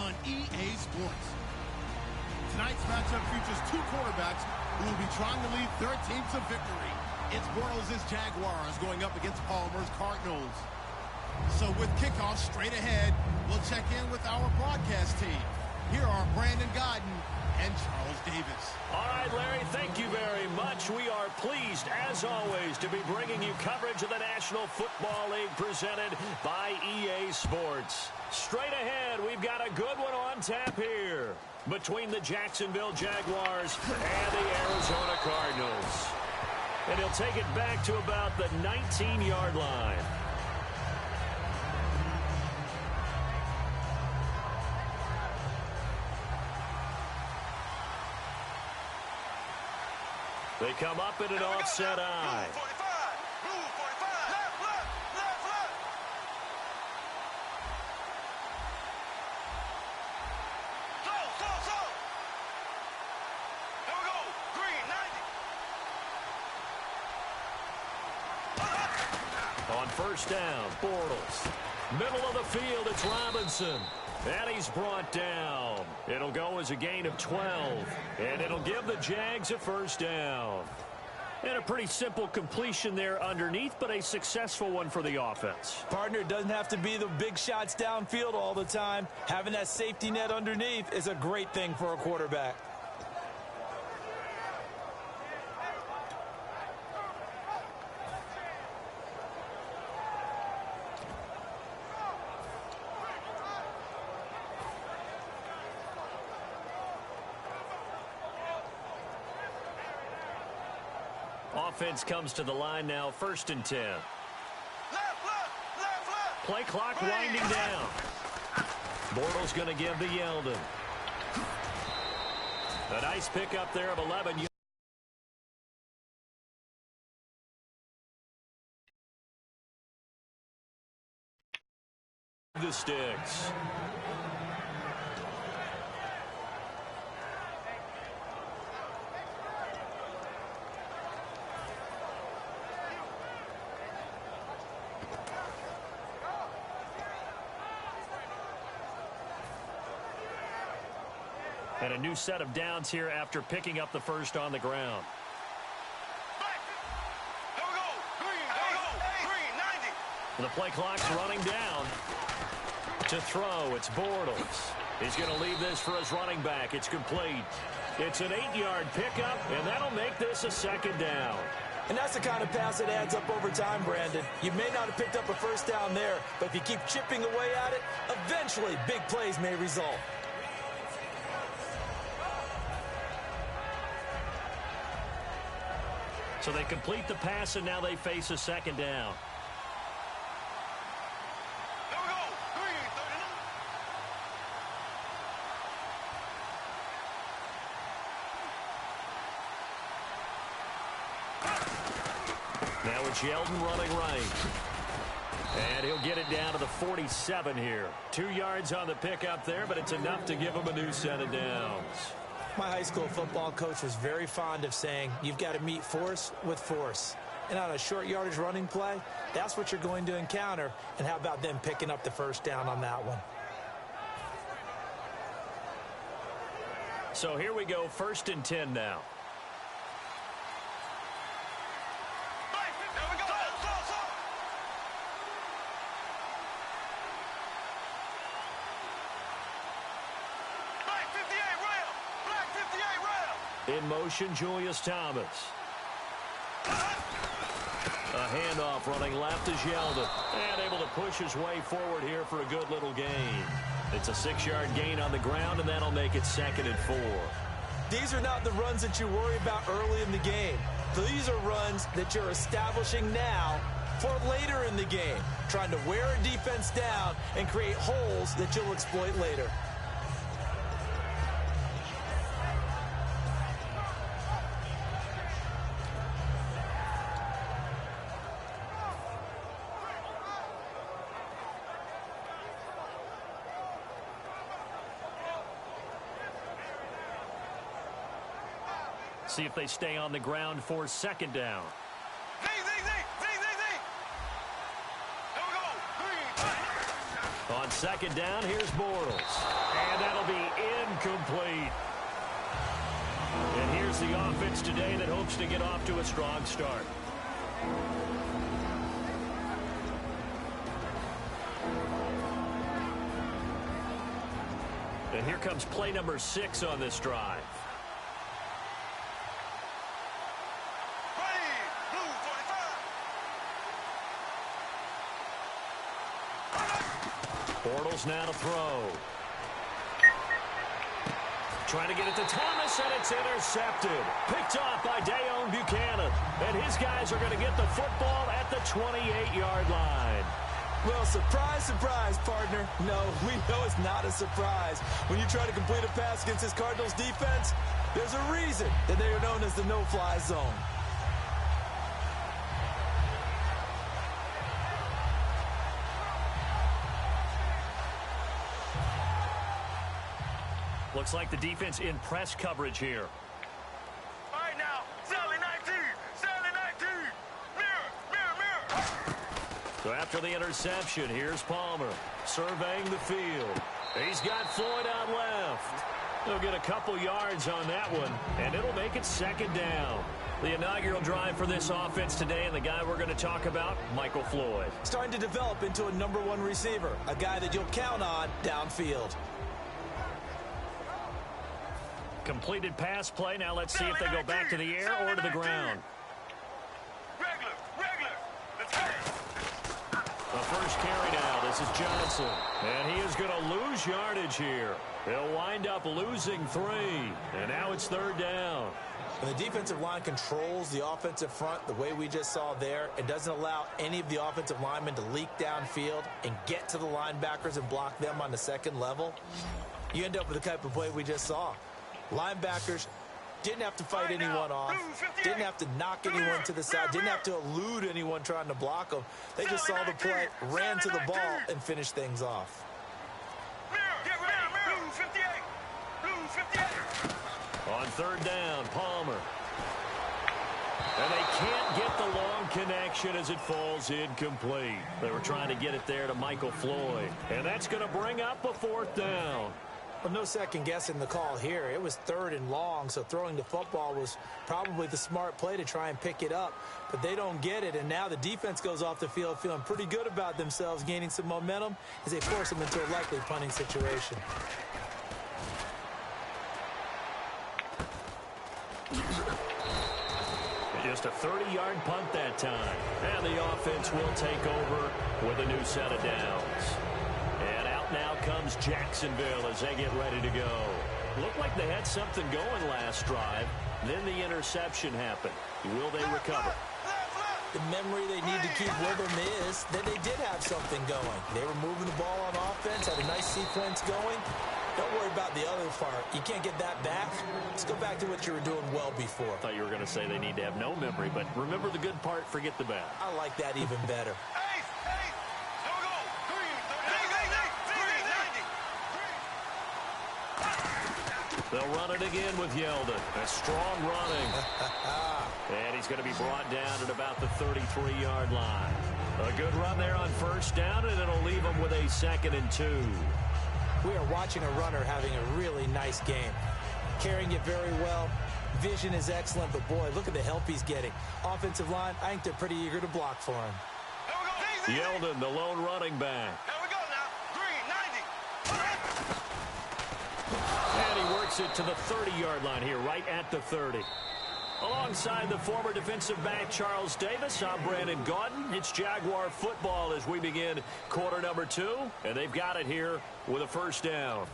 on EA Sports. Tonight's matchup features two quarterbacks who will be trying to lead their teams to victory. It's Bortles' Jaguars going up against Palmer's Cardinals. So with kickoff straight ahead, we'll check in with our broadcast team. Here are Brandon Godden and Charles Davis. All right, Larry, thank you very much. We are pleased, as always, to be bringing you coverage of the National Football League presented by EA Sports. Straight ahead, we've got a good one on tap here between the Jacksonville Jaguars and the Arizona Cardinals. And he'll take it back to about the 19-yard line. They come up in an offset eye. Move 45. Move 45. Left, left, left, left. Slow, slow, slow. Here we go. Green, 90. On first down, Bortles. Middle of the field, it's Robinson. And he's brought down. It'll go as a gain of 12. And it'll give the Jags a first down. And a pretty simple completion there underneath, but a successful one for the offense. Partner, it doesn't have to be the big shots downfield all the time. Having that safety net underneath is a great thing for a quarterback. Offense comes to the line now, 1st and 10. Left, left, left, left. Play clock winding down. Bortles going to give to Yeldon. A nice pickup there of 11. The sticks. And a new set of downs here after picking up the first on the ground. Here we go. Green, here we go. Green, 90. The play clock's running down. To throw, it's Bortles. He's going to leave this for his running back. It's complete. It's an 8-yard pickup, and that'll make this a second down. And that's the kind of pass that adds up over time, Brandon. You may not have picked up a first down there, but if you keep chipping away at it, eventually big plays may result. So they complete the pass, and now they face a second down. Here we go. Green, 39. Now it's Yeldon running right. And he'll get it down to the 47 here. 2 yards on the pickup there, but it's enough to give him a new set of downs. My high school football coach was very fond of saying, you've got to meet force with force. And on a short yardage running play, that's what you're going to encounter. And how about them picking up the first down on that one? So here we go, 1st and 10 now. Here we go. Slow, slow. Black 58 rail. Black 58 rail. In motion, Julius Thomas. A handoff running left is Yeldon. And able to push his way forward here for a good little gain. It's a 6-yard gain on the ground, and that'll make it 2nd and 4. These are not the runs that you worry about early in the game. These are runs that you're establishing now for later in the game, trying to wear a defense down and create holes that you'll exploit later. See if they stay on the ground for 2nd down. Z. Here we go. Green. On second down, here's Bortles. And that'll be incomplete. And here's the offense today that hopes to get off to a strong start. And here comes play number 6 on this drive. Ready, blue 45. Bortles now to throw. Trying to get it to Thomas, and it's intercepted. Picked off by Dayon Buchanan. And his guys are going to get the football at the 28-yard line. Well, surprise, surprise, partner. No, we know it's not a surprise. When you try to complete a pass against this Cardinals defense, there's a reason that they are known as the no-fly zone. Looks like the defense in press coverage here. All right, now, Sally 19, Sally 19. Mirror, mirror, mirror. So after the interception, here's Palmer surveying the field. He's got Floyd out left. He'll get a couple yards on that one, and it'll make it second down. The inaugural drive for this offense today, and the guy we're going to talk about, Michael Floyd. Starting to develop into a #1 receiver, a guy that you'll count on downfield. Completed pass play. Now let's see if they go back to the air or to the ground. Regular, regular. Let's go. The first carry now. This is Johnson. And he is going to lose yardage here. He'll wind up losing 3. And now it's third down. When the defensive line controls the offensive front the way we just saw there, it doesn't allow any of the offensive linemen to leak downfield and get to the linebackers and block them on the second level. You end up with the type of play we just saw. Linebackers didn't have to fight anyone off, didn't have to knock anyone to the side, didn't have to elude anyone trying to block them. They just saw the play, ran to the ball, and finished things off. Get ready, blue 58, blue 58. On third down, Palmer. And they can't get the long connection as it falls incomplete. They were trying to get it there to Michael Floyd. And that's going to bring up a fourth down. Well, no second guessing the call here. It was 3rd and long, so throwing the football was probably the smart play to try and pick it up. But they don't get it, and now the defense goes off the field feeling pretty good about themselves, gaining some momentum as they force them into a likely punting situation. Just a 30-yard punt that time. And the offense will take over with a new set of downs. And out now comes Jacksonville as they get ready to go. Looked like they had something going last drive. Then the interception happened. Will they recover? The memory they need to keep with them is that they did have something going. They were moving the ball on offense, had a nice sequence going. Don't worry about the other part. You can't get that back. Let's go back to what you were doing well before. I thought you were going to say they need to have no memory, but remember the good part, forget the bad. I like that even better. Hey, hey. Here we go. Green 30, They'll run it again with Yeldon. A strong running. And he's going to be brought down at about the 33-yard line. A good run there on first down, and it'll leave him with a 2nd and 2. We are watching a runner having a really nice game. Carrying it very well. Vision is excellent, but boy, look at the help he's getting. Offensive line, I think they're pretty eager to block for him. Yeldon, the lone running back. Here we go now. Green 90. And he works it to the 30-yard line here, right at the 30. Alongside the former defensive back Charles Davis, I'm Brandon Gaudin. It's Jaguar football as we begin quarter number 2, and they've got it here with a first down.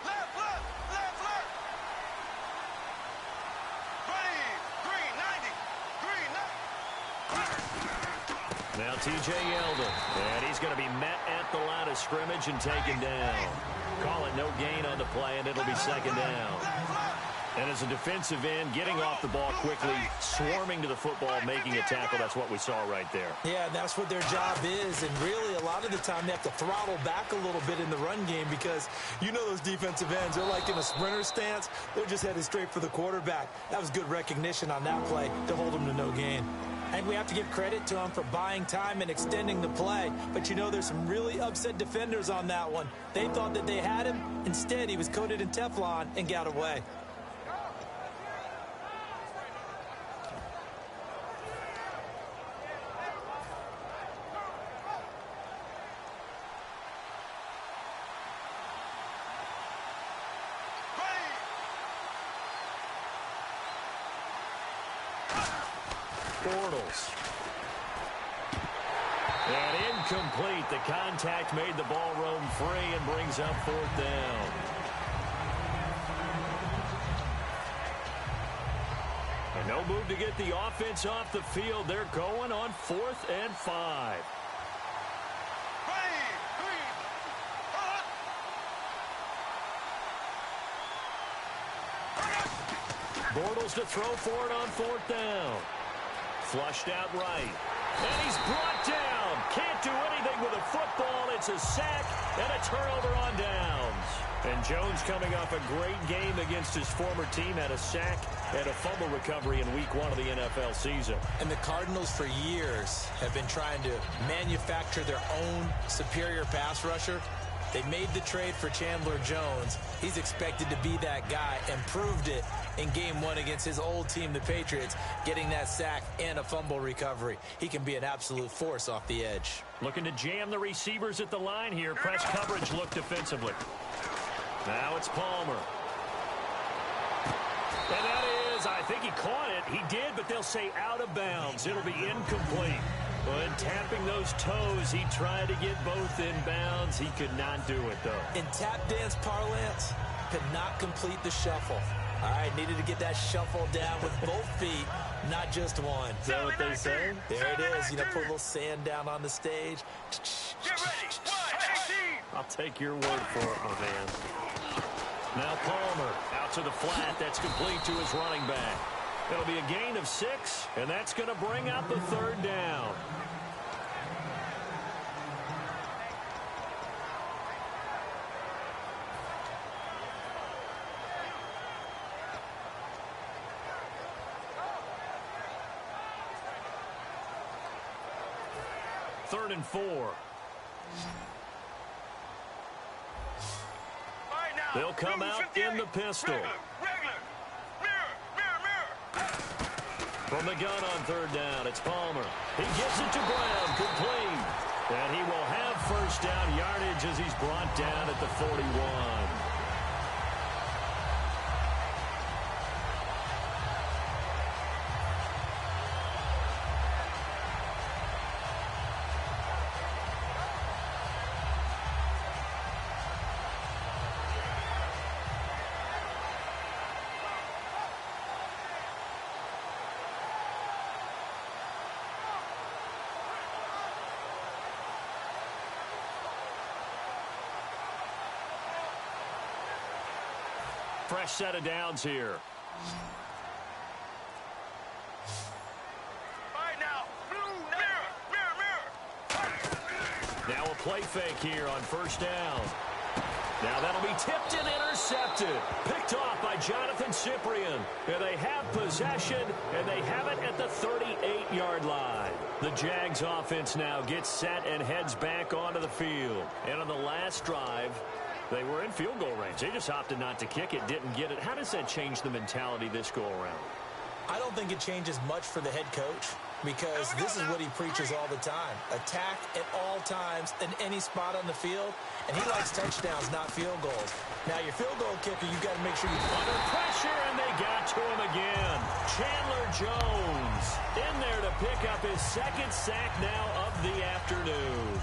Left, left, left, left. Ready, green 90, green 90. Now T.J. Yeldon, and he's going to be met at the line of scrimmage and taken down. Call it no gain on the play, and it'll be second down. And as a defensive end, getting off the ball quickly, swarming to the football, making a tackle, that's what we saw right there. Yeah, and that's what their job is, and really a lot of the time they have to throttle back a little bit in the run game because you know those defensive ends, they're like in a sprinter stance. They're just headed straight for the quarterback. That was good recognition on that play to hold them to no gain. I think we have to give credit to him for buying time and extending the play. But, you know, there's some really upset defenders on that one. They thought that they had him. Instead, he was coated in Teflon and got away. Bortles. And incomplete. The contact made the ball roam free and brings up 4th down. And no move to get the offense off the field. They're going on 4th and 5. Bortles to throw for it on 4th down. Flushed out right. And he's brought down. Can't do anything with a football. It's a sack and a turnover on downs. And Jones, coming off a great game against his former team, had a sack and a fumble recovery in week 1 of the NFL season. And the Cardinals for years have been trying to manufacture their own superior pass rusher. They made the trade for Chandler Jones. He's expected to be that guy and proved it in game 1 against his old team, the Patriots, getting that sack and a fumble recovery. He can be an absolute force off the edge. Looking to jam the receivers at the line here. Press coverage look defensively. Now it's Palmer. And that is, I think he caught it. He did, but they'll say out of bounds. It'll be incomplete. But tapping those toes, he tried to get both in bounds. He could not do it, though. In tap dance parlance, could not complete the shuffle. All right, needed to get that shuffle down with both feet, not just one. Is that what they say? There it is. You know, put a little sand down on the stage. Get ready. 1-18. I'll take your word for it, my man. Now Palmer out to the flat. That's complete to his running back. It'll be a gain of 6, and that's going to bring up the 3rd down. Third and 4. They'll come out in the pistol. From the gun on 3rd down, it's Palmer. He gives it to Brown, complete. And he will have 1st down yardage as he's brought down at the 41. Fresh set of downs here. Now a play fake here on 1st down. Now that'll be tipped and intercepted. Picked off by Jonathan Cyprien. And they have possession, and they have it at the 38-yard line. The Jags offense now gets set and heads back onto the field. And on the last drive, they were in field goal range. They just opted not to kick it, didn't get it. How does that change the mentality this go around? I don't think it changes much for the head coach because this is what he preaches all the time. Attack at all times in any spot on the field, and he likes touchdowns, not field goals. Now, your field goal kicker, you've got to make sure you... Under pressure, and they got to him again. Chandler Jones in there to pick up his 2nd sack now of the afternoon.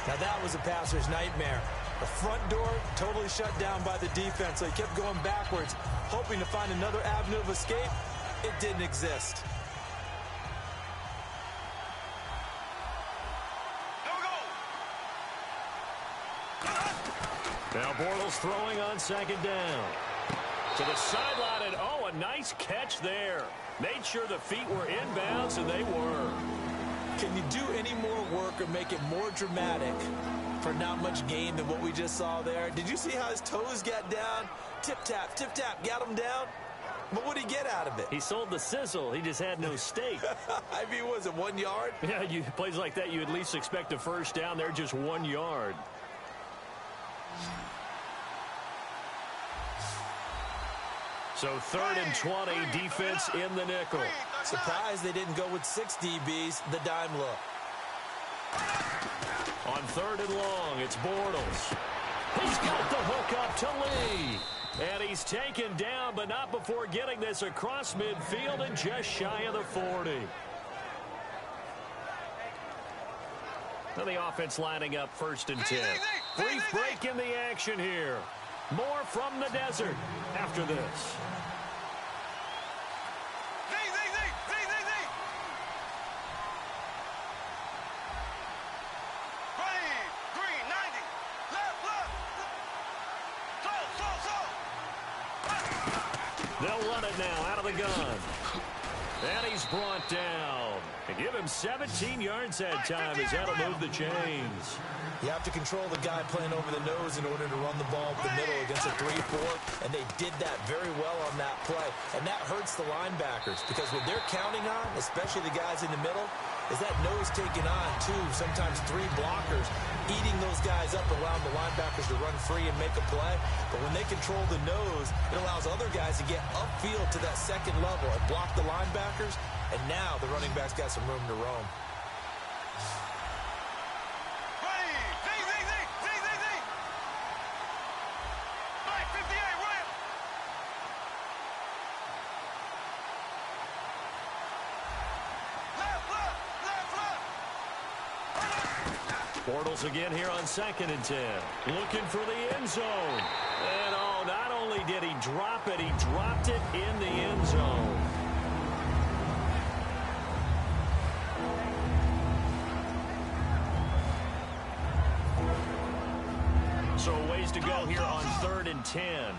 Now, that was a passer's nightmare. The front door totally shut down by the defense, so he kept going backwards, hoping to find another avenue of escape. It didn't exist. Now Bortles throwing on 2nd down. To the sideline, and oh, a nice catch there. Made sure the feet were inbounds, and they were. Can you do any more work or make it more dramatic for not much gain than what we just saw there? Did you see how his toes got down? Tip-tap, got him down. But what did he get out of it? He sold the sizzle. He just had no steak. I mean, was it 1 yard? Yeah, plays like that, you at least expect a first down. They're just 1 yard. So 3rd and 20, defense in the nickel. Surprised they didn't go with 6 DBs, the dime look. On 3rd and long, it's Bortles. He's got the hook up to Lee. And he's taken down, but not before getting this across midfield and just shy of the 40. Now the offense lining up 1st and 10. Brief break in the action here. More from the desert after this. They'll run it now out of the gun. And he's brought down. And give him 17 yards that time as that'll move the chains. You have to control the guy playing over the nose in order to run the ball up the middle against a 3-4, and they did that very well on that play. And that hurts the linebackers because what they're counting on, especially the guys in the middle, is that nose taking on 2, sometimes 3 blockers, eating those guys up, allowing the linebackers to run free and make a play. But when they control the nose, it allows other guys to get upfield to that second level and block the linebackers, and now the running back's got some room to roam. Bortles again here on 2nd and 10. Looking for the end zone. And oh, not only did he drop it, he dropped it in the end zone. So ways to go here on 3rd and 10.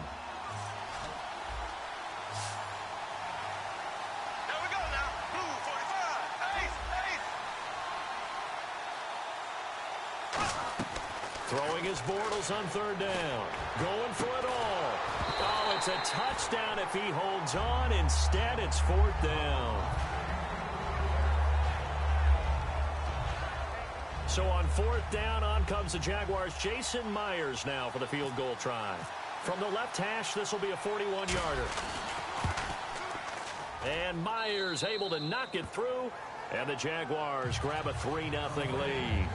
Throwing his Bortles on 3rd down. Going for it all. Oh, it's a touchdown if he holds on. Instead, it's 4th down. So on 4th down, on comes the Jaguars. Jason Myers now for the field goal try. From the left hash, this will be a 41-yarder. And Myers able to knock it through. And the Jaguars grab a 3-0 lead.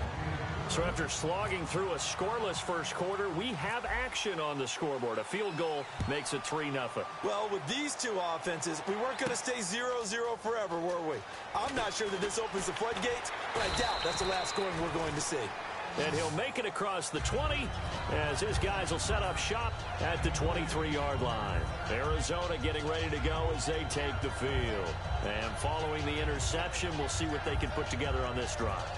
So after slogging through a scoreless first quarter, we have action on the scoreboard. A field goal makes it 3-0. Well, with these two offenses, we weren't going to stay 0-0 forever, were we? I'm not sure that this opens the floodgates, but I doubt that's the last scoring we're going to see. And he'll make it across the 20 as his guys will set up shop at the 23-yard line. Arizona getting ready to go as they take the field. And following the interception, we'll see what they can put together on this drive.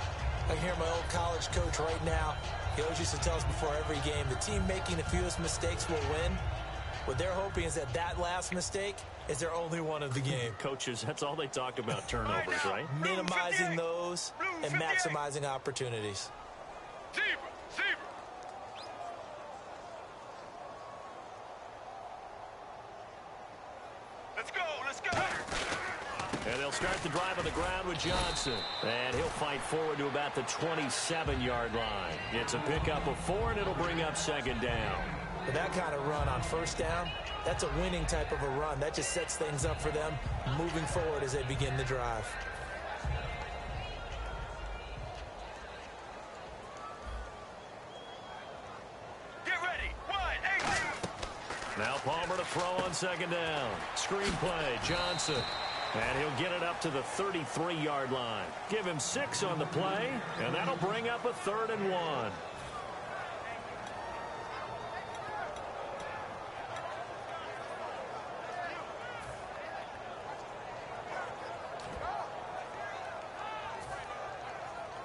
I hear my old college coach right now. He always used to tell us before every game, the team making the fewest mistakes will win. What they're hoping is that last mistake is their only one of the game. Coaches, that's all they talk about, turnovers, right? Minimizing those and maximizing opportunities. Zebra. Let's go. And they'll start the drive on the ground with Johnson. And he'll fight forward to about the 27-yard line. It's a pickup of 4, and it'll bring up 2nd down. But that kind of run on 1st down, that's a winning type of a run. That just sets things up for them moving forward as they begin the drive. Get ready. 1-18. Now Palmer to throw on 2nd down. Screen play, Johnson. And he'll get it up to the 33-yard line. Give him 6 on the play, and that'll bring up a 3rd and 1.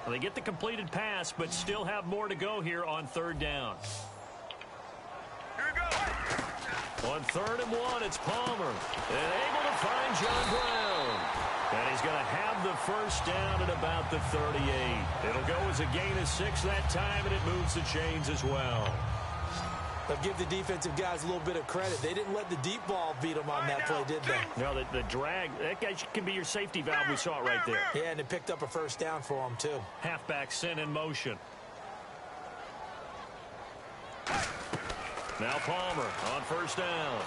Well, they get the completed pass, but still have more to go here on 3rd down. Here we go. On 3rd and 1, it's Palmer. And able to find John Brown. And he's going to have the first down at about the 38. It'll go as a gain of 6 that time, and it moves the chains as well. But give the defensive guys a little bit of credit. They didn't let the deep ball beat them on that play, did they? No, the drag, that guy can be your safety valve. We saw it right there. Yeah, and it picked up a first down for them, too. Halfback sent in motion. Now Palmer on first down.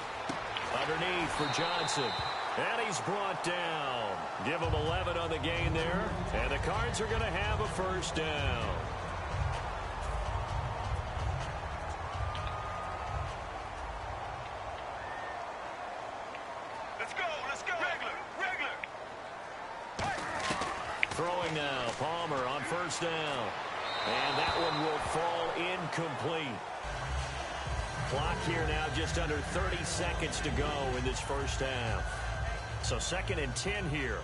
Underneath for Johnson. And he's brought down. Give him 11 on the gain there. And the Cards are going to have a first down. Let's go. Regular. Throwing now. Palmer on first down. And that one will fall incomplete. Clock here now just under 30 seconds to go in this first half. So 2nd and 10 here.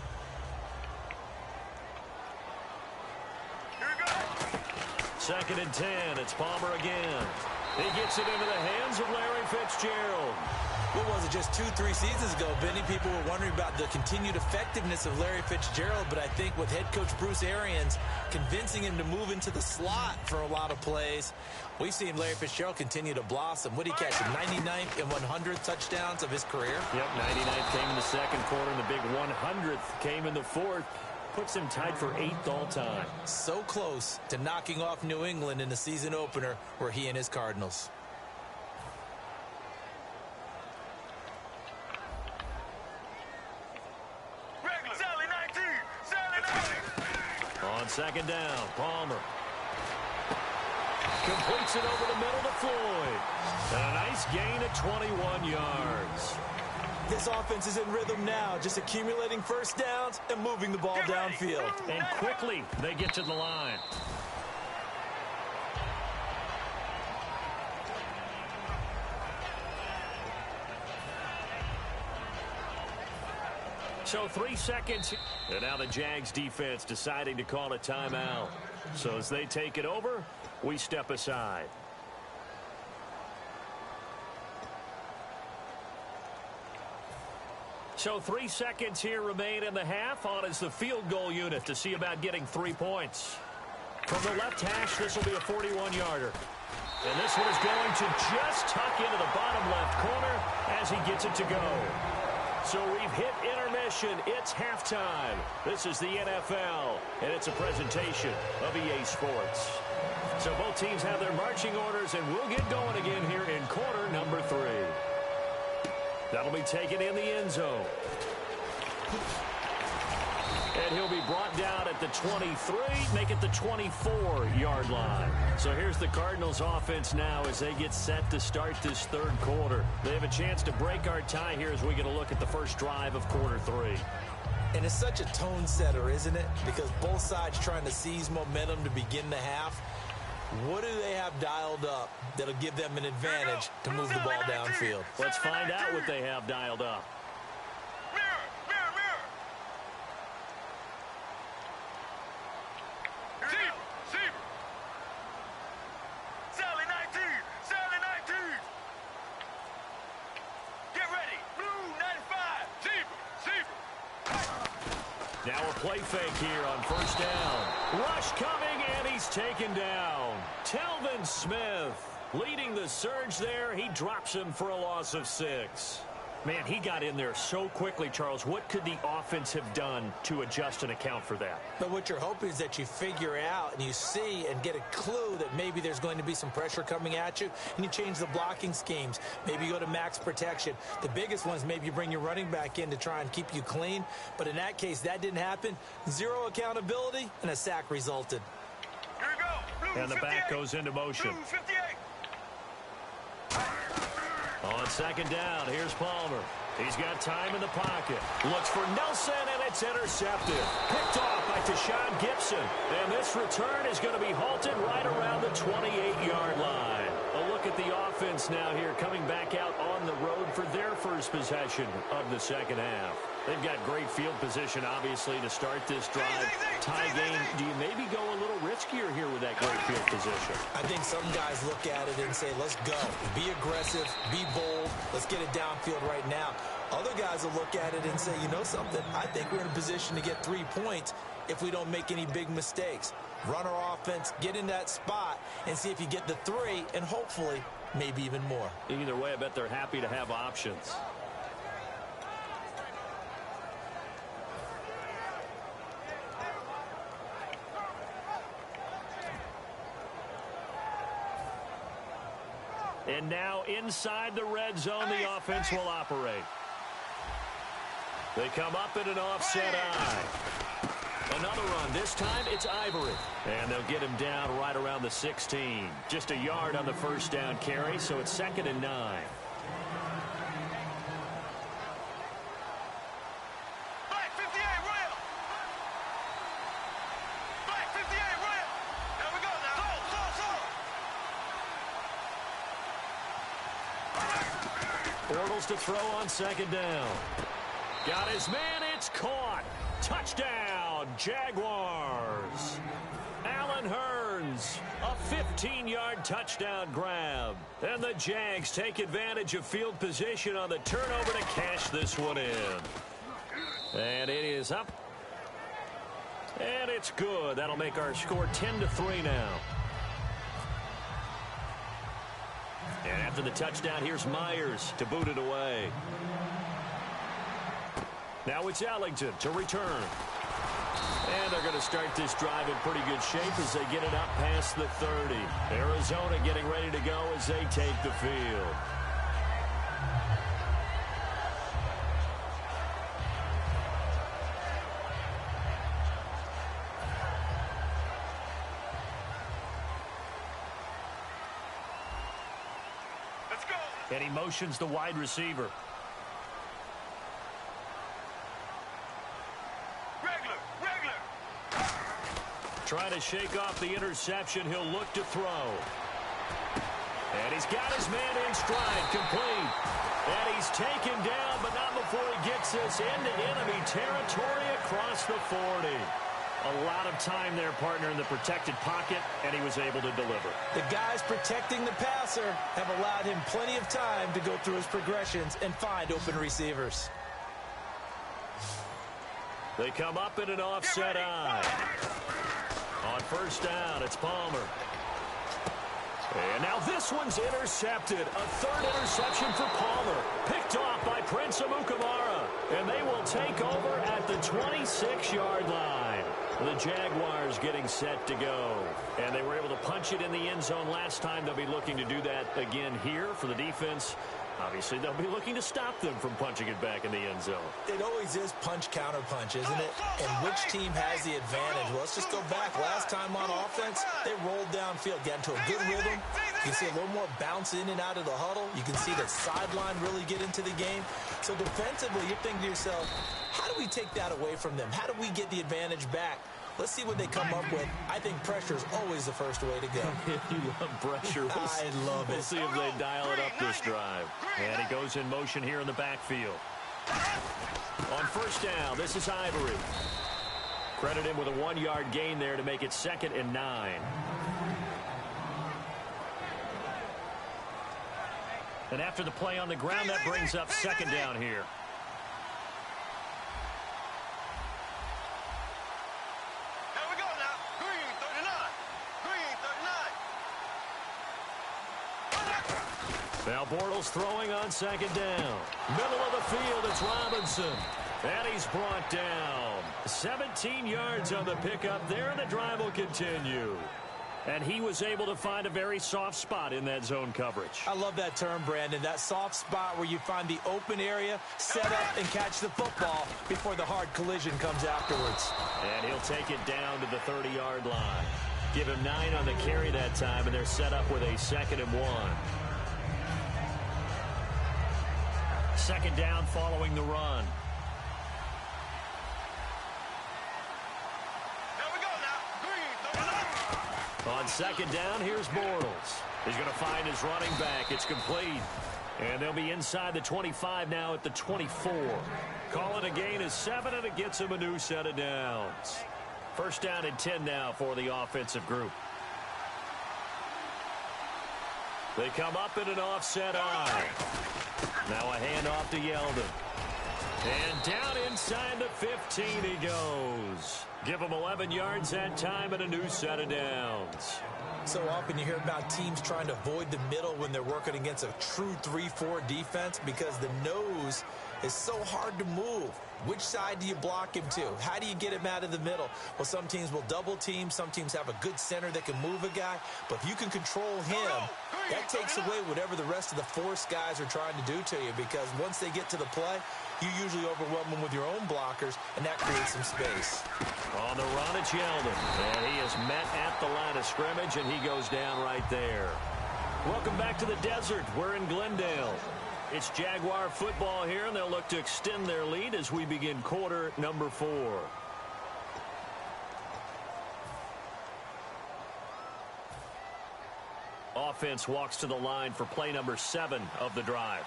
Here we go. 2nd and 10. It's Palmer again. He gets it into the hands of Larry Fitzgerald. What was it, just 2-3 seasons ago, Benny? People were wondering about the continued effectiveness of Larry Fitzgerald, but I think with head coach Bruce Arians convincing him to move into the slot for a lot of plays, we've seen Larry Fitzgerald continue to blossom. What did he catch? 99th and 100th touchdowns of his career? Yep, 99th came in the second quarter, and the big 100th came in the fourth. Puts him tied for 8th all-time. So close to knocking off New England in the season opener were he and his Cardinals. On second down, Palmer completes it over the middle to Floyd. And a nice gain of 21 yards. This offense is in rhythm now, just accumulating first downs and moving the ball downfield. And quickly, they get to the line. So 3 seconds. And now the Jags defense deciding to call a timeout. So as they take it over, we step aside. So 3 seconds here remain in the half. On is the field goal unit to see about getting 3 points. From the left hash, this will be a 41-yarder. And this one is going to just tuck into the bottom left corner as he gets it to go. So we've hit intermission. It's halftime. This is the NFL, and it's a presentation of EA Sports. So both teams have their marching orders, and we'll get going again here in quarter number 3. That'll be taken in the end zone. And he'll be brought down at the 23, make it the 24-yard line. So here's the Cardinals offense now as they get set to start this third quarter. They have a chance to break our tie here as we get a look at the first drive of quarter 3. And it's such a tone setter, isn't it? Because both sides trying to seize momentum to begin the half. What do they have dialed up that'll give them an advantage to move the ball downfield? Let's find out what they have dialed up. Now a play fake here on first down. Rush coming, and he's taken down. Telvin Smith leading the surge there. He drops him for a loss of 6. Man, he got in there so quickly, Charles. What could the offense have done to adjust and account for that? But what you're hoping is that you figure out and you see and get a clue that maybe there's going to be some pressure coming at you, and you change the blocking schemes. Maybe you go to max protection. The biggest one is maybe you bring your running back in to try and keep you clean. But in that case, that didn't happen. 0 accountability, and a sack resulted. Here we go. Blue and the back goes into motion. Blue 58. On second down, here's Palmer. He's got time in the pocket. Looks for Nelson, and it's intercepted. Picked off by Tashawn Gibson. And this return is going to be halted right around the 28-yard line. A look at the offense now here, coming back out on the road for their first possession of the second half. They've got great field position, obviously, to start this drive. Tie game. Do you maybe go a little riskier here with that great field position? I think some guys look at it and say, let's go. Be aggressive. Be bold. Let's get it downfield right now. Other guys will look at it and say, you know something? I think we're in a position to get 3 points if we don't make any big mistakes. Run our offense, get in that spot, and see if you get the 3, and hopefully maybe even more. Either way, I bet they're happy to have options. And now inside the red zone, the offense will operate. They come up in an offset eye. Another run. This time it's Ivory. And they'll get him down right around the 16. Just a yard on the first down carry, so it's 2nd and 9. Black 58, Royal. Black 58, Royal. There we go now. Bortles to throw on 2nd down. Got his man. It's caught. Touchdown, Jaguars. Allen Hurns, a 15-yard touchdown grab. And the Jags take advantage of field position on the turnover to cash this one in. And it is up. And it's good. That'll make our score 10-3 now. And after the touchdown, here's Myers to boot it away. Now it's Ellington to return. And they're going to start this drive in pretty good shape as they get it up past the 30. Arizona getting ready to go as they take the field. Let's go. And he motions the wide receiver. Trying to shake off the interception. He'll look to throw. And he's got his man in stride, complete. And he's taken down, but not before he gets this into enemy territory across the 40. A lot of time there, partner, in the protected pocket, and he was able to deliver. The guys protecting the passer have allowed him plenty of time to go through his progressions and find open receivers. They come up in an offset eye. On first down, it's Palmer. And now this one's intercepted. A third interception for Palmer. Picked off by Prince Amukamara. And they will take over at the 26-yard line. The Jaguars getting set to go. And they were able to punch it in the end zone last time. They'll be looking to do that again here for the defense. Obviously, they'll be looking to stop them from punching it back in the end zone. It always is punch-counter-punch, isn't it? And which team has the advantage? Well, let's just go back. Last time on offense, they rolled downfield, got into a good rhythm. You can see a little more bounce in and out of the huddle. You can see the sideline really get into the game. So defensively, you're thinking to yourself, how do we take that away from them? How do we get the advantage back? Let's see what they come up with. I think pressure is always the first way to go. You love pressure. I love it. We'll see if they dial it up this drive. And he goes in motion here in the backfield. On first down, this is Ivory. Credit him with a 1-yard gain there to make it 2nd and 9. And after the play on the ground, that brings up 2nd down here. Now Bortles throwing on 2nd down. Middle of the field, it's Robinson. And he's brought down. 17 yards on the pickup there, and the drive will continue. And he was able to find a very soft spot in that zone coverage. I love that term, Brandon. That soft spot where you find the open area, set up, and catch the football before the hard collision comes afterwards. And he'll take it down to the 30-yard line. Give him 9 on the carry that time, and they're set up with a 2nd and 1. 2nd down following the run. There we go now. On 2nd down, here's Bortles. He's going to find his running back. It's complete. And they'll be inside the 25 now at the 24. Call it a gain of 7, and it gets him a new set of downs. First down and 10 now for the offensive group. They come up in an offset eye. Now a handoff to Yeldon. And down inside the 15 he goes. Give him 11 yards that time and a new set of downs. So often you hear about teams trying to avoid the middle when they're working against a true 3-4 defense because the nose is so hard to move. Which side do you block him to? How do you get him out of the middle? Well, some teams will double team. Some teams have a good center that can move a guy. But if you can control him, that takes away whatever the rest of the force guys are trying to do to you, because once they get to the play, you usually overwhelm them with your own blockers, and that creates some space. On the run, it's Yeldon. And he is met at the line of scrimmage, and he goes down right there. Welcome back to the desert. We're in Glendale. It's Jaguar football here, and they'll look to extend their lead as we begin quarter number 4. Offense walks to the line for play number 7 of the drive.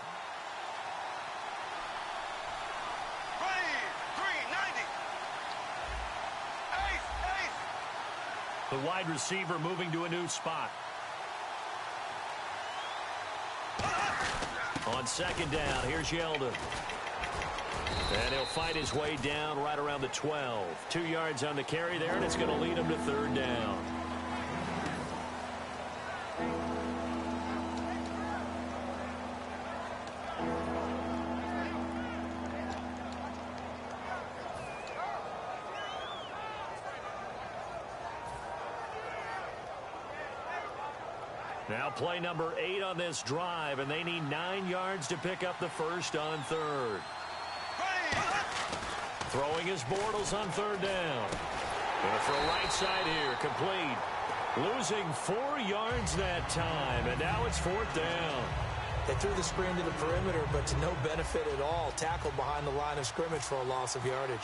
The wide receiver moving to a new spot. On second down, here's Yeldon. And he'll fight his way down right around the 12. 2 yards on the carry there, and it's going to lead him to third down. Now play number 8 on this drive, and they need 9 yards to pick up the first on third. Throwing his Bortles on third down. And for a right side here, complete. Losing 4 yards that time, and now it's fourth down. They threw the screen to the perimeter, but to no benefit at all. Tackled behind the line of scrimmage for a loss of yardage.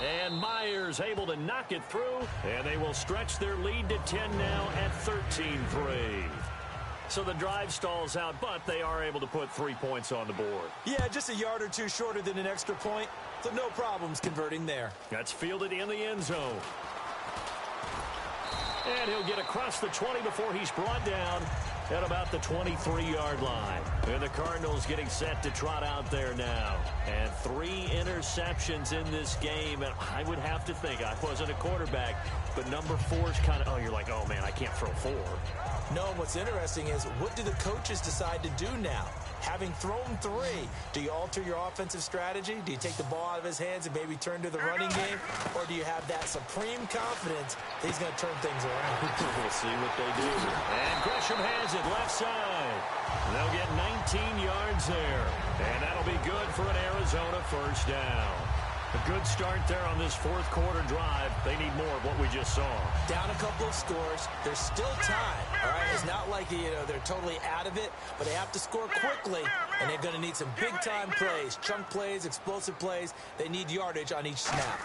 And Myers able to knock it through, and they will stretch their lead to 10 now at 13-3. So the drive stalls out, but they are able to put 3 points on the board. Yeah, just a yard or two shorter than an extra point, so no problems converting there. That's fielded in the end zone. And he'll get across the 20 before he's brought down at about the 23-yard line. And the Cardinals getting set to trot out there now. And 3 interceptions in this game. And I would have to think, I wasn't a quarterback, but number 4 is kind of, oh, you're like, oh, man, I can't throw 4. No, what's interesting is, what do the coaches decide to do now? Having thrown 3, do you alter your offensive strategy? Do you take the ball out of his hands and maybe turn to the running game? Or do you have that supreme confidence that he's going to turn things around? We'll see what they do. And Gresham has it left side. They'll get 19 yards there. And that'll be good for an Arizona first down. A good start there on this fourth quarter drive. They need more of what we just saw. Down a couple of scores. There's still time. All right, it's not like they're totally out of it, but they have to score quickly, and they're going to need some big-time plays, chunk plays, explosive plays. They need yardage on each snap.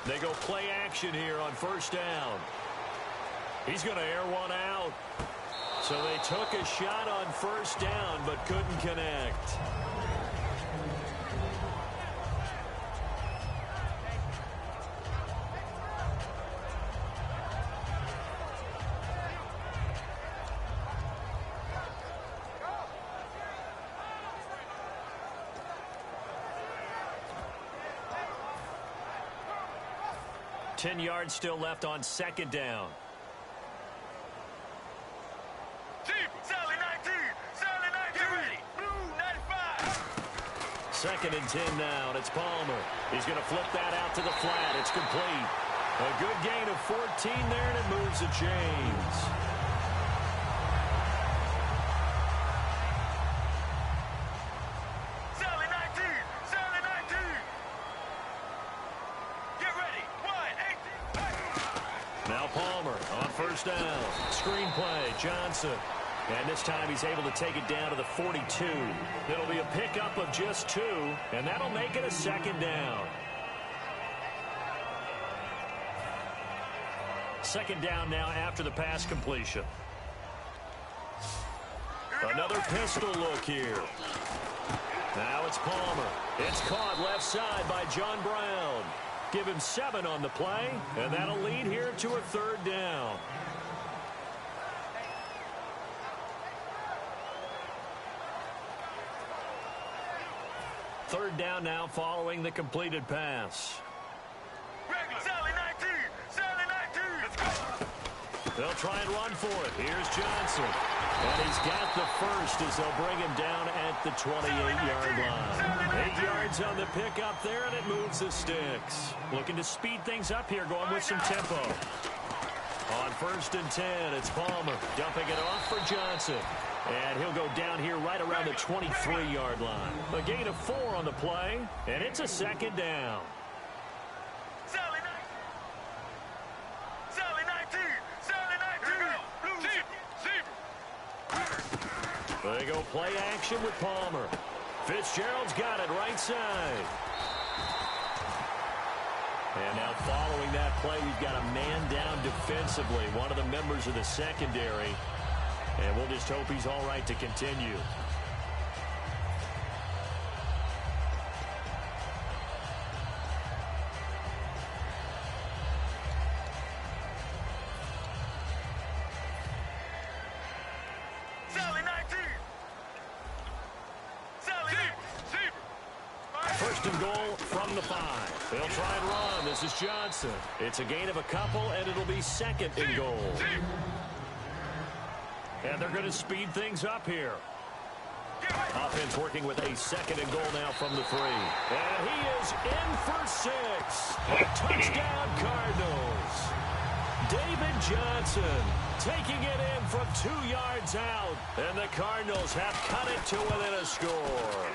They go play action here on first down. He's going to air one out. So they took a shot on first down, but couldn't connect. Ten yards still left on second down. Sally 19, get ready. Blue 95. Second and 10 now, and it's Palmer. He's going to flip that out to the flat. It's complete. A good gain of 14 there, and it moves the chains. Sally 19, get ready. 1, 8. Now Palmer on first down. Screen play, Johnson. And this time he's able to take it down to the 42. It'll be a pickup of just 2, and that'll make it a second down. Second down now after the pass completion. Another pistol look here. Now it's Palmer. It's caught left side by John Brown. Give him 7 on the play, and that'll lead here to a third down. third down now following the completed pass. Sally 19! Sally 19! Let's go! They'll try and run for it. Here's Johnson. And he's got the first as they'll bring him down at the 28-yard line. 8 yards on the pickup there, and it moves the sticks. Looking to speed things up here, going with some tempo. On 1st and 10, it's Palmer dumping it off for Johnson. And he'll go down here right around the 23-yard line. A gain of 4 on the play, and it's a second down. Sally 19! Sally 19! They go play action with Palmer. Fitzgerald's got it right side. And now following that play, we've got a man down defensively, one of the members of the secondary. And we'll just hope he's all right to continue. Sally 19! Sally 19! First and goal from the 5. They'll try and run. This is Johnson. It's a gain of a couple, and it'll be 2nd and goal. And they're going to speed things up here. Offense working with a 2nd and goal now from the 3. And he is in for 6. Touchdown, Cardinals. David Johnson taking it in from 2 yards out. And the Cardinals have cut it to within a score.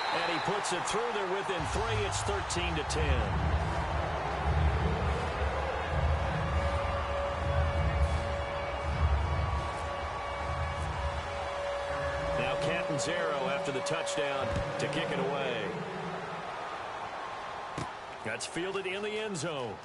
And he puts it through there within 3. It's 13-10. Zero after the touchdown to kick it away. That's fielded in the end zone.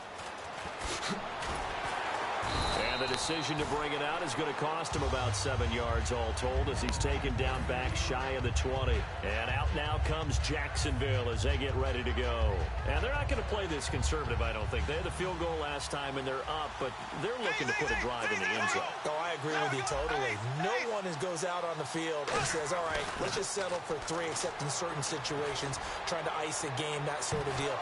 And the decision to bring it out is going to cost him about 7 yards all told as he's taken down back shy of the 20. And out now comes Jacksonville as they get ready to go. And they're not going to play this conservative, I don't think. They had the field goal last time and they're up, but they're looking to put a drive in the end zone. Oh, I agree with you totally. No one goes out on the field and says, all right, let's just settle for 3, except in certain situations, trying to ice a game, that sort of deal.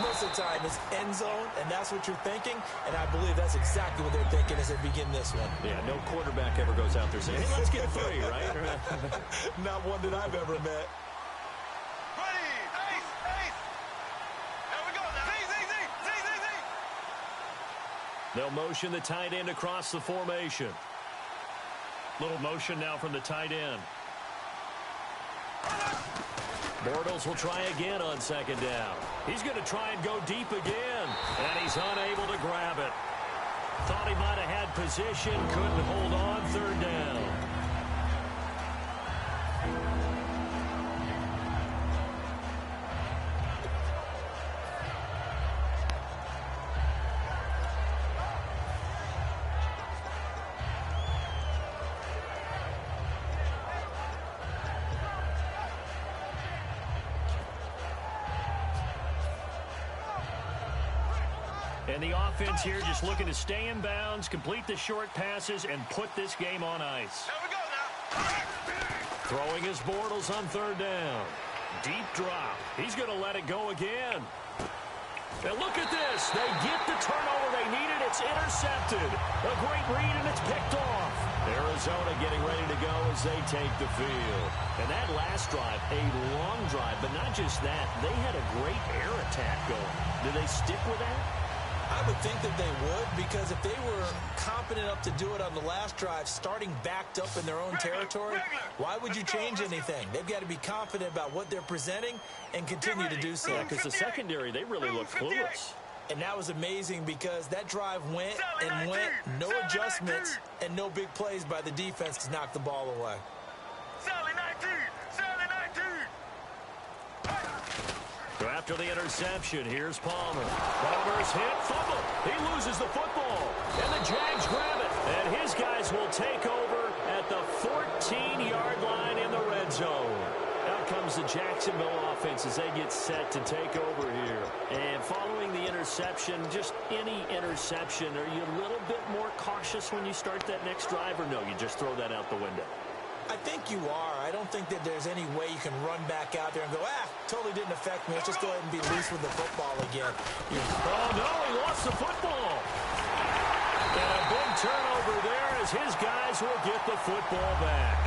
Most of the time, it's end zone, and that's what you're thinking, and I believe that's exactly what they're thinking as they begin this one. Yeah, no quarterback ever goes out there saying, hey, let's get 3, right? Not one that I've ever met. Ready! Ace! Ace! There we go now! Z! They'll motion the tight end across the formation. Little motion now from the tight end. Bortles will try again on 2nd down. He's going to try and go deep again. And he's unable to grab it. Thought he might have had position. Couldn't hold on. 3rd down. And the offense here just looking to stay in bounds, complete the short passes, and put this game on ice. There we go now! Throwing his Bortles on 3rd down. Deep drop. He's going to let it go again. And look at this. They get the turnover they needed. It's intercepted. A great read, and it's picked off. Arizona getting ready to go as they take the field. And that last drive, a long drive, but not just that. They had a great air attack going. Do they stick with that? I would think that they would, because if they were confident enough to do it on the last drive, starting backed up in their own territory, why would you change anything? They've got to be confident about what they're presenting and continue to do so. Yeah, because the secondary, they really look clueless. And that was amazing because that drive went and went, no adjustments, and no big plays by the defense to knock the ball away. Sally 19! Sally 19! So after the interception, here's Palmer. Palmer's hit, fumble. He loses the football. And the Jags grab it. And his guys will take over at the 14-yard line in the red zone. Out comes the Jacksonville offense as they get set to take over here. And following the interception, just any interception, are you a little bit more cautious when you start that next drive, or no, you just throw that out the window? I think you are. I don't think that there's any way you can run back out there and go, totally didn't affect me. Let's just go ahead and be loose with the football again. Oh, no, he lost the football. And a big turnover there as his guys will get the football back.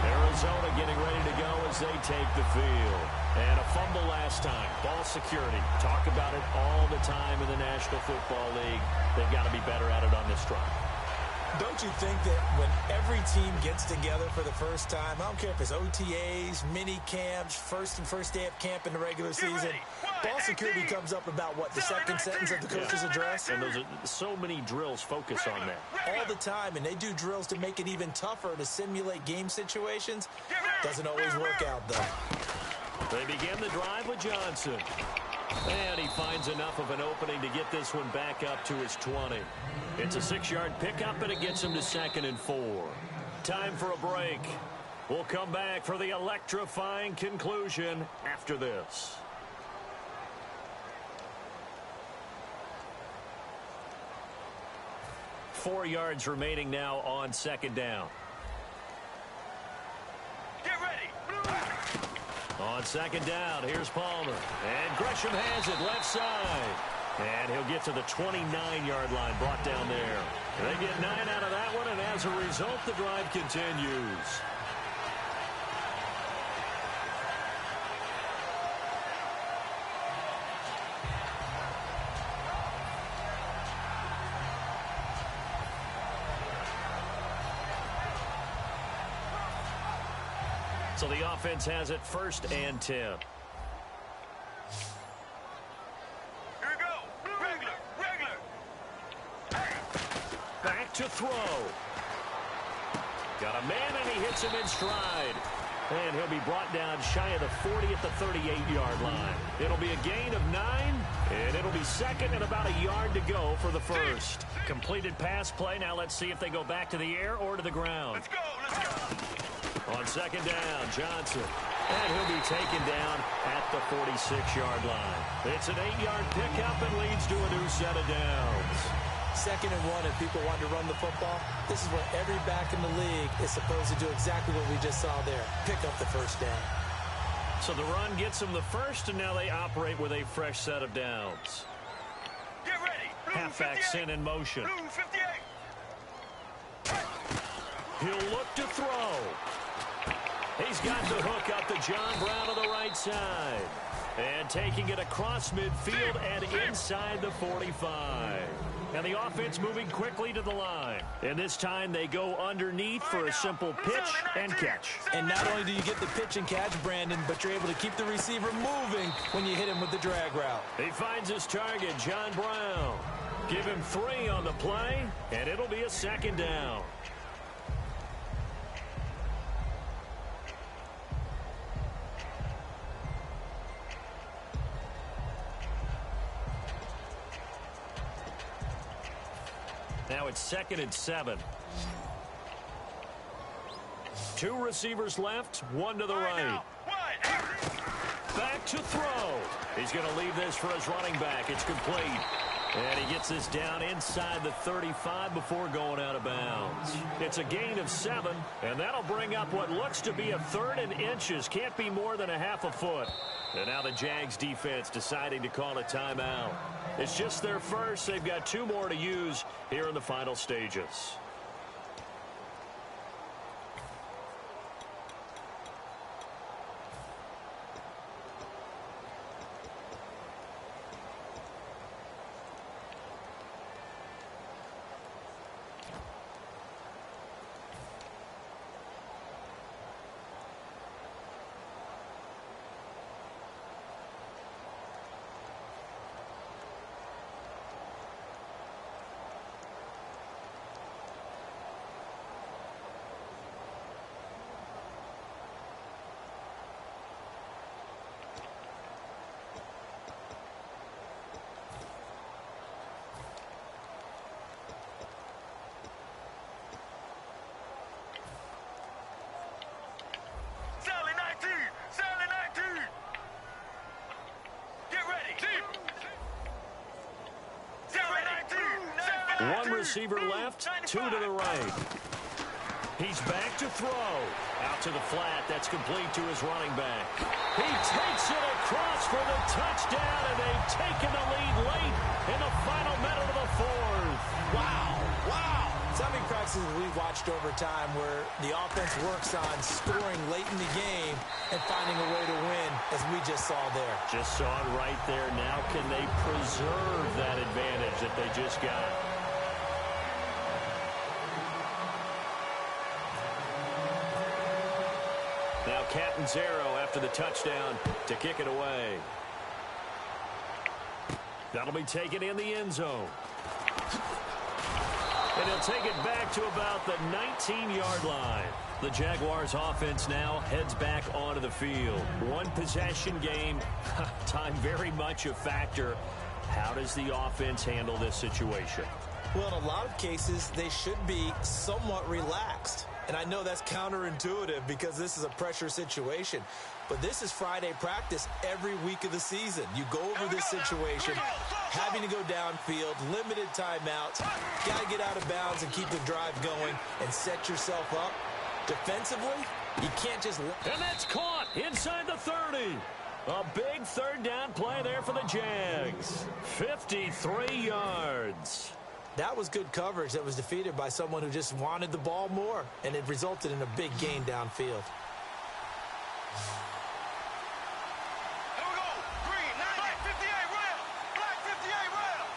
Arizona getting ready to go as they take the field. And a fumble last time. Ball security. Talk about it all the time in the National Football League. They've got to be better at it on this drive. Don't you think that when every team gets together for the first time, I don't care if it's OTAs, mini camps, first day of camp in the regular season, ball security comes up about, what, the second sentence of the coach's address? And those are so many drills focus on that. All the time, and they do drills to make it even tougher to simulate game situations. Doesn't always work out, though. They begin the drive with Johnson. And he finds enough of an opening to get this one back up to his 20. It's a 6-yard pickup, and it gets him to 2nd and 4. Time for a break. We'll come back for the electrifying conclusion after this. Four yards remaining now on 2nd down. Get ready. On 2nd down, here's Palmer. And Gresham has it left side. And he'll get to the 29-yard line, brought down there. They get 9 out of that one, and as a result, the drive continues. So the offense has it 1st and 10. Here we go. Regular. Back to throw. Got a man, and he hits him in stride. And he'll be brought down shy of the 40 at the 38-yard line. It'll be a gain of 9, and it'll be 2nd and about a yard to go for the first. Completed pass play. Now let's see if they go back to the air or to the ground. Let's go. On 2nd down, Johnson. And he'll be taken down at the 46-yard line. It's an 8-yard pickup and leads to a new set of downs. 2nd and 1, if people want to run the football, this is where every back in the league is supposed to do exactly what we just saw there. Pick up the first down. So the run gets them the first, and now they operate with a fresh set of downs. Get ready. Halfback sent in motion. Blue 58. He'll look to throw. He's got the hook up to John Brown on the right side. And taking it across midfield and inside the 45. And the offense moving quickly to the line. And this time they go underneath for a simple pitch and catch. And not only do you get the pitch and catch, Brandon, but you're able to keep the receiver moving when you hit him with the drag route. He finds his target, John Brown. Give him 3 on the play, and it'll be a 2nd down. Now it's 2nd and 7. 2 receivers left, 1 to the right. Back to throw. He's going to leave this for his running back. It's complete. And he gets this down inside the 35 before going out of bounds. It's a gain of 7, and that'll bring up what looks to be a 3rd and inches. Can't be more than a half a foot. And now the Jags defense deciding to call a timeout. It's just their first. They've got 2 more to use here in the final stages. One receiver left, 2 to the right. He He's back to throw. Out to the flat. That's complete to his running back. He takes it across for the touchdown, and they've taken the lead late in the final minute of the fourth. Wow. Wow. So many practices we've watched over time where the offense works on scoring late in the game and finding a way to win, as we just saw there. Just saw it right there. Now can they preserve that advantage that they just got? Now Captain's arrow after the touchdown to kick it away. That'll be taken in the end zone. And he'll take it back to about the 19-yard line. The Jaguars offense now heads back onto the field. One possession game, time very much a factor. How does the offense handle this situation? Well, in a lot of cases, they should be somewhat relaxed. And I know that's counterintuitive because this is a pressure situation. But this is Friday practice every week of the season. You go over this situation, having to go downfield, limited timeouts, got to get out of bounds and keep the drive going and set yourself up. Defensively, you can't just... And that's caught inside the 30. A big third down play there for the Jags. 53 yards. That was good coverage that was defeated by someone who just wanted the ball more, and it resulted in a big gain downfield. Here we go. Green, 90, black 58 rail. Black 58 rail.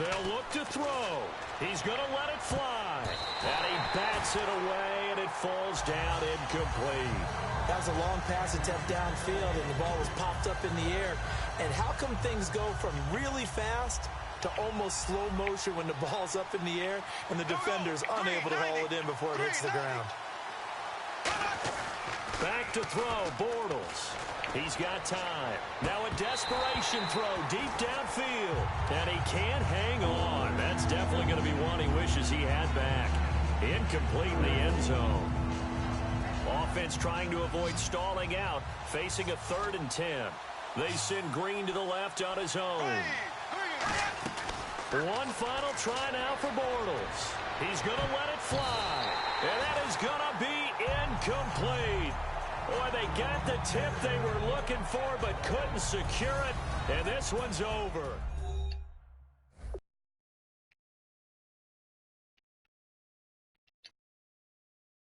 They'll look to throw. He's going to let it fly. And he bats it away, and it falls down incomplete. That was a long pass attempt downfield, and the ball was popped up in the air. And how come things go from really fast to almost slow motion when the ball's up in the air and the defender's unable to haul it in before it hits the ground? Back to throw, Bortles. He's got time. Now a desperation throw deep downfield. And he can't hang on. That's definitely going to be one he wishes he had back. Incomplete in the end zone. Offense trying to avoid stalling out, facing a 3rd and 10. They send Green to the left on his own. One final try now for Bortles. He's going to let it fly. And that is going to be incomplete. Boy, they got the tip they were looking for but couldn't secure it. And this one's over.